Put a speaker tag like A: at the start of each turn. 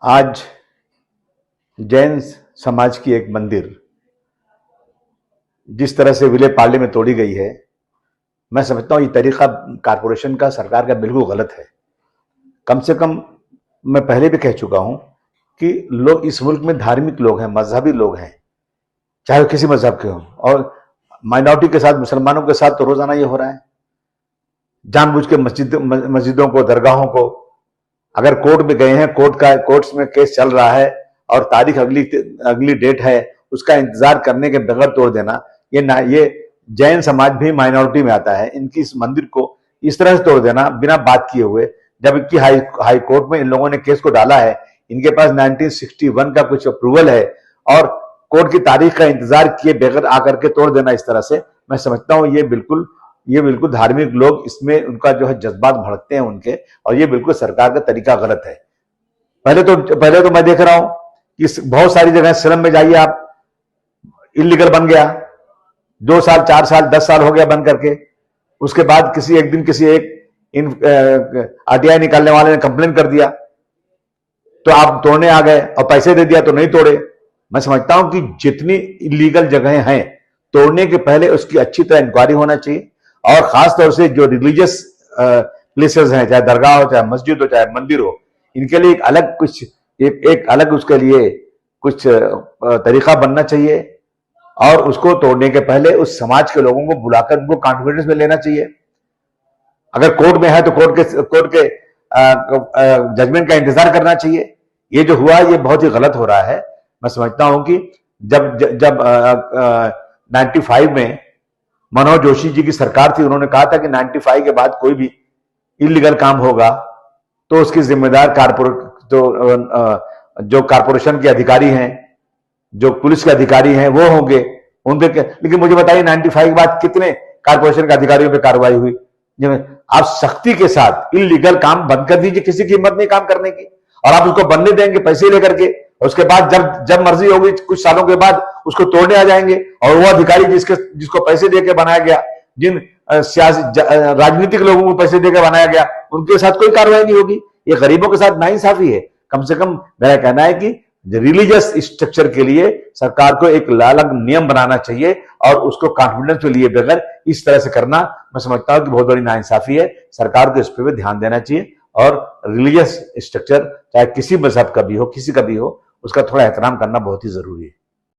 A: आज जैन समाज की एक मंदिर जिस तरह से विले पार्ले में तोड़ी गई है, मैं समझता हूं ये तरीका कारपोरेशन का, सरकार का बिल्कुल गलत है। कम से कम मैं पहले भी कह चुका हूं कि लोग इस मुल्क में धार्मिक लोग हैं, मजहबी लोग हैं, चाहे वो किसी मजहब के हों, और माइनॉरिटी के साथ, मुसलमानों के साथ तो रोजाना ये हो रहा है। जानबूझ के मस्जिदों को, दरगाहों को, अगर कोर्ट में गए हैं, कोर्ट्स में केस चल रहा है और तारीख अगली डेट है, उसका इंतजार करने के बगैर तोड़ देना, ये जैन समाज भी माइनॉरिटी में आता है। इनकी इस मंदिर को इस तरह से तोड़ देना बिना बात किए हुए, जबकि हाई कोर्ट में इन लोगों ने केस को डाला है, इनके पास 1961 का कुछ अप्रूवल है, और कोर्ट की तारीख का इंतजार किए बगैर आकर के तोड़ देना इस तरह से, मैं समझता हूं ये बिल्कुल धार्मिक लोग इसमें उनका जो है जज्बात भड़कते हैं उनके, और ये बिल्कुल सरकार का तरीका गलत है। पहले तो मैं देख रहा हूं कि बहुत सारी जगह स्लम में जाइए आप, इलीगल बन गया, 2 साल 4 साल 10 साल हो गया बन करके। उसके बाद एक दिन किसी आरटीआई निकालने वाले ने कंप्लेन कर दिया, तो आप तोड़ने आ गए और पैसे दे दिया तो नहीं तोड़े। मैं समझता हूं कि जितनी इलीगल जगहें हैं, तोड़ने के पहले उसकी अच्छी तरह इंक्वायरी होना चाहिए, और खासतौर से जो रिलीजियस प्लेसेस हैं, चाहे दरगाह हो, चाहे मस्जिद हो, चाहे मंदिर हो, इनके लिए एक अलग उसके लिए कुछ तरीका बनना चाहिए, और उसको तोड़ने के पहले उस समाज के लोगों को बुलाकर उनको कॉन्फिडेंस में लेना चाहिए। अगर कोर्ट में है तो कोर्ट के जजमेंट का इंतजार करना चाहिए। ये जो हुआ ये बहुत ही गलत हो रहा है। मैं समझता हूं कि जब 95 में मनोहर जोशी जी की सरकार थी, उन्होंने कहा था कि 95 के बाद कोई भी इलीगल काम होगा तो उसकी जिम्मेदार जो कारपोरेशन के अधिकारी हैं, जो पुलिस के अधिकारी हैं, वो होंगे उनपे। लेकिन मुझे बताइए 95 के बाद कितने कारपोरेशन के अधिकारियों पे कार्रवाई हुई? आप सख्ती के साथ इलीगल काम बंद कर दीजिए, किसी की हिम्मत नहीं काम करने की, और आप उसको बनने देंगे पैसे लेकर के, उसके बाद जब मर्जी होगी कुछ सालों के बाद उसको तोड़ने आ जाएंगे, और वो अधिकारी जिसको पैसे देके बनाया गया, जिन राजनीतिक लोगों को पैसे देकर बनाया गया, उनके साथ कोई कार्रवाई नहीं होगी। ये गरीबों के साथ नाइंसाफी है। कम से कम मेरा कहना है कि रिलीजियस स्ट्रक्चर के लिए सरकार को एक अलग नियम बनाना चाहिए, और उसको कॉन्फिडेंस में लिए बगैर इस तरह से करना, मैं समझता हूं कि बहुत बड़ी नाइंसाफी है। सरकार को इस पर भी ध्यान देना चाहिए, और रिलीजियस स्ट्रक्चर चाहे किसी मजहब का भी हो, किसी का भी हो, उसका थोड़ा एहतराम करना बहुत ही जरूरी है।